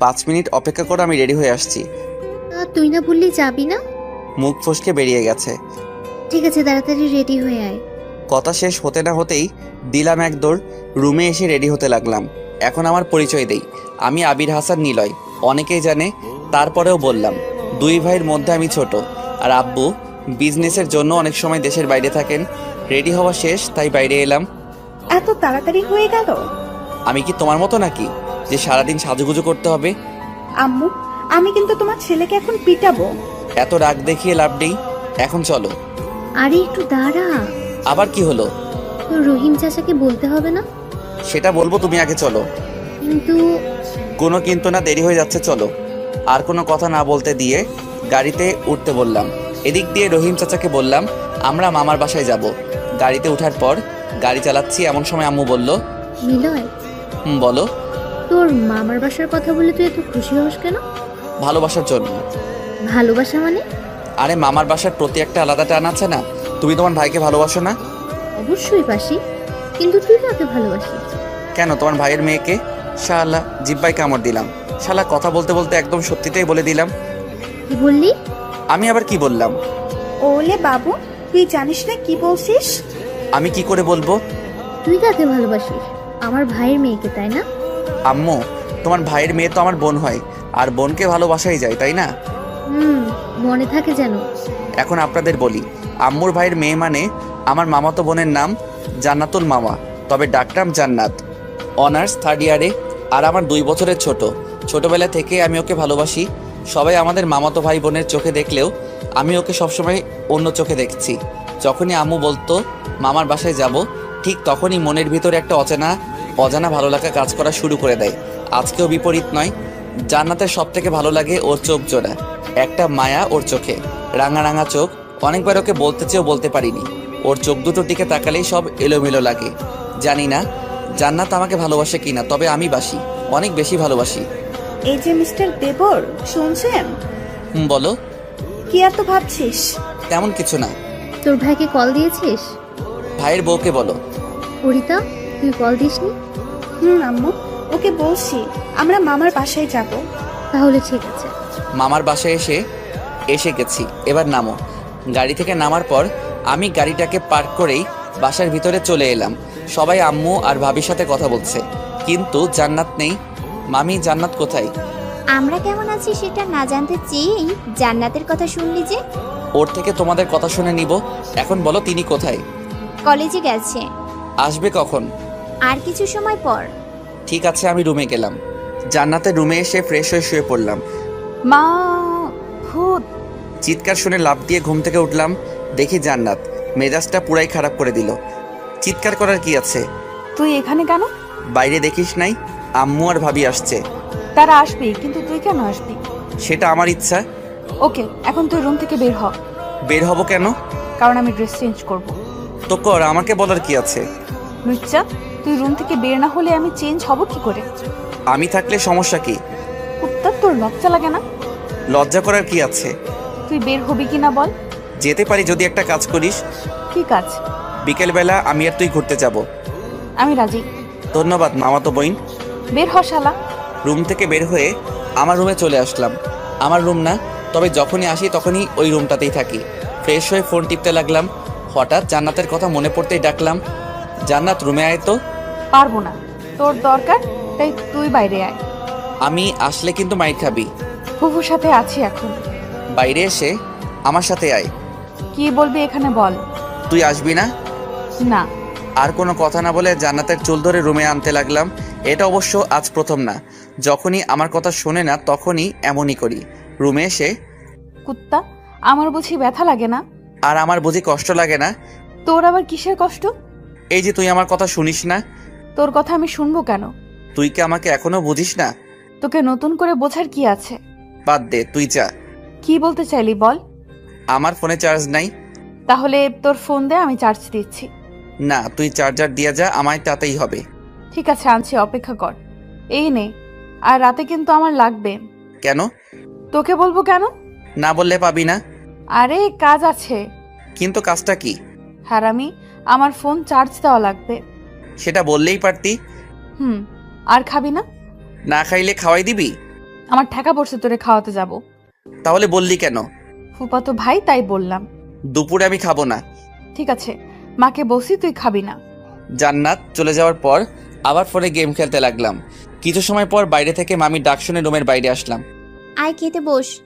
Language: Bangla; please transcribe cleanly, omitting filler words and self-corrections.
5 মিনিট অপেক্ষা করো, আমি রেডি হয়ে আসছি। তুই না বললি যাবি না? মুখ ফসকে বেরিয়ে গেছে। ঠিক আছে, তাড়াতাড়ি রেডি হয়ে আয়। কথা শেষ হতে না হতেই দিলাম এক দৌড়। রুমে এসে রেডি হতে লাগলাম। এখন আমার পরিচয় দেই, আমি আবির হাসান নিলয়। অনেকেই জানে, তারপরেও বললাম। 2 ভাইয়ের মধ্যে আমি ছোট। আর আব্বু বিজনেসের জন্য অনেক সময় দেশের বাইরে থাকেন। রেডি হওয়া শেষ, তাই বাইরে এলাম। এত তাড়াতাড়ি হয়ে গেল? আমি কি তোমার মতো নাকি যে সারাদিন সাজুগুজু করতে হবে? আম্মু, আমি কিন্তু তোমার ছেলেকে এখন পিটাবো। এত রাগ দেখিয়ে লাভ নেই, এখন চলো। আরে একটু দাঁড়া। আবার কি হলো? তোর রহিম চাচাকে বলতে হবে না? সেটা বলবো, তুমি আগে চলো। কিন্তু কোনো কিন্তু না, দেরি হয়ে যাচ্ছে, চলো। আর কোনো কথা না বলতে দিয়ে গাড়িতে উঠতে বললাম। এদিক দিয়ে রহিম চাচাকে বললাম আমরা মামার বাসায় যাব। গাড়িতে ওঠার পর গাড়ি চালাচ্ছি, এমন সময় আম্মু বলল। নিলয়, বলো। তোর মামার বাসার কথা বলে তুই এত খুশি হস কেন? ভালোবাসার জন্য। ভালোবাসা মানে? আরে মামার বাসার প্রতি একটা আলাদা টান আছে না? তুমি তোমার ভাইকে ভালোবাসো না? অবশ্যই বাসি, কিন্তু তুই কাকে ভালোবাসিস? কেন, তোমার ভাইয়ের মেয়েকে। শালা, জিব্বাই কামড় দিলাম। শালা, কথা বলতে বলতে একদম সত্যিটাই বলে দিলাম। কি বললি? আমি আবার কি বললাম? ওলে বাবু, তুই জানিস না কি বলছিস? আমি কি করে বলবো? তুই কাকে ভালোবাসিস? আমার ভাইয়ের মেয়েকে, তাই না? আম্মু, তোমার ভাইয়ের মেয়ে তো আমার বোন হয়, আর বোনকে ভালোবাসাই যায়, তাই না? হুম, মনে থাকে যেন। এখন আপনাদের বলি, আম্মুর ভাইয়ের মেয়ে মানে আমার মামাতো বোনের নাম জান্নাতুল মামা, তবে ডাকনাম জান্নাত। অনার্স 3rd ইয়ারে, আর আমার 2 বছরের ছোট। ছোটবেলা থেকে আমি ওকে ভালোবাসি। সবাই আমাদের মামাতো ভাই বোনের চোখে দেখলেও আমি ওকে সবসময় অন্য চোখে দেখছি। যখনই আম্মু বলতো মামার বাসায় যাব, ঠিক তখনই মনের ভিতরে একটা অজানা ভালো লাগা কাজ করা শুরু করে দেয়। আজকেও বিপরীত নয়। জান্নাতের সব থেকে ভালো লাগে ওর চোখ জোড়া, একটা মায়া ওর চোখে, রাঙা রাঙা চোখ। অনেকবার ওকে বলতে চেয়েও বলতে পারিনি। ওর চোখ দুটোর দিকে তাকালেই সব এলোমেলো লাগে। জানি না জান্নাত আমাকে ভালোবাসে কিনা, তবে আমি বাসি, অনেক বেশি ভালোবাসি। এই যে মিস্টার দেবর, শুনছেন? বলো। কি এত ভাবছিস? তেমন কিছু না। তোর ভাইকে কল দিয়েছিস? ভাইয়ের বউকে বলো। পরিতা, তুই কল দিসনি? আম্মু, ওকে বলছি আমরা মামার বাসায় যাব। তাহলে ঠিক আছে। মামার বাসায় এসে গেছি, এবার নামো। গাড়ি থেকে নামার পর আমি গাড়িটাকে পার্ক করেই বাসার ভিতরে চলে এলাম। সবাই আম্মু আর ভাবির সাথে কথা বলছে, কিন্তু জান্নাত নেই। মামি, জান্নাত কোথায়? আমরা কেমন আছি সেটা না জানতে চেয়েই জান্নাতের কথা শুনলি যে? ওর থেকে তোমাদের কথা শুনে নিব। এখন বলো, তিনি কোথায়? কলেজে গেছে। আসবে কখন? আর কিছু সময় পর। ঠিক আছে, আমি রুমে গেলাম। জান্নাতের রুমে এসে ফ্রেশ হয়ে শুয়ে পড়লাম। মা, ভূত! চিৎকার শুনে লাফ দিয়ে ঘুম থেকে উঠলাম। দেখি জান্নাত। মেজাজটা পুরাই খারাপ করে দিল। চিৎকার করার কি আছে? তুই এখানে কেন? বাইরে দেখিস নাই? আম্মু আর ভাবি আসছে। তারা আসবি, কিন্তু তুই কেন আসবি? সেটা আমার ইচ্ছা। ওকে, এখন তুই রুম থেকে বের হ। বের হব কেন? কারণ আমি ড্রেস চেঞ্জ করব। তো কর, আমাকে বলার কি আছে? লুচ্চা, তুই রুম থেকে বের না হলে আমি চেঞ্জ হব কি করে? আমি থাকলে সমস্যা কি? উত্তর, তোর লজ্জা লাগে না? লজ্জা করার কি আছে? তুই বের হবি কিনা বল। যেতে পারি যদি একটা কাজ করিস। কি কাজ? বিকেলবেলা আমি আর তুই ঘুরতে যাব। আমি রাজি। ধন্যবাদ মামাতো বোন। বের হ শালা। রুম থেকে বের হয়ে আমার রুমে চলে আসলাম। আমার রুম না, তবে যখনই আসি তখনই ওই রুমটাতেই থাকি। ফ্রেশ হয়ে ফোন টিপতে লাগলাম। হঠাৎ জান্নাতের কথা মনে পড়তেই ডাকলাম, জান্নাত রুমে আয় তো। পারবো না, তোর দরকার, তাই তুই বাইরে আয়। আমি আসলে কিন্তু মাইর খাবি। ফুফুর সাথে আছি এখন। বাইরে এসে আমার সাথে আয়। কি বলবি এখানে বল। তুই আসবি না? না। আর কোনো কথা না বলে জান্নাতের চুল ধরে রুমে আনতে লাগলাম। এটা অবশ্য আজ প্রথম না। যখনই আমার কথা শোনে না তখনই এমনই করি। রুমে এসে, কুত্তা, আমার বুঝি ব্যথা লাগে না? আর আমার বুঝি কষ্ট লাগে না? তোর আবার কিসের কষ্ট? এই যে তুই আমার কথা শুনিস না। তোর কথা আমি শুনবো কেন? তুই কি আমাকে এখনো বুঝিস না? তোকে নতুন করে বোঝার কি আছে? বাদ দে, তুই যা। কি বলতে চাইলি বল। আমার ফোনে চার্জ নাই। তাহলে তোর ফোন দে, আমি চার্জ দিচ্ছি। না, তুই চার্জার দিয়ে যা, আমায় তাতেই হবে। ঠিক আছে, আনছি, অপেক্ষা কর। এই নে। আর রাতে কিন্তু আমার লাগবে। কেন? তোকে বলবো কেন? না বললে পাবি না। আরে কাজ আছে। কিন্তু কাজটা কি? হারামি, আমার ফোন চার্জ দেওয়া লাগবে। সেটা বললেই পারতি। হুম। আর খাবি না? না খাইলে খাওয়াই দিবি? আমার ঠেকা পড়ছে তোরে খাওয়াতে যাব। তাহলে বললি কেন? ফুপাতো ভাই তাই বললাম। দুপুরে আমি খাবো না। ঠিক আছে, মাকে বলছি তুই খাবি না। জান্নাত চলে যাওয়ার পর আবার ফোনে গেম খেলতে লাগলাম। কিছু সময় পর বাইরে থেকে মামি ডাক শুনে রুমের বাইরে আসলাম। আয় খেতে বস।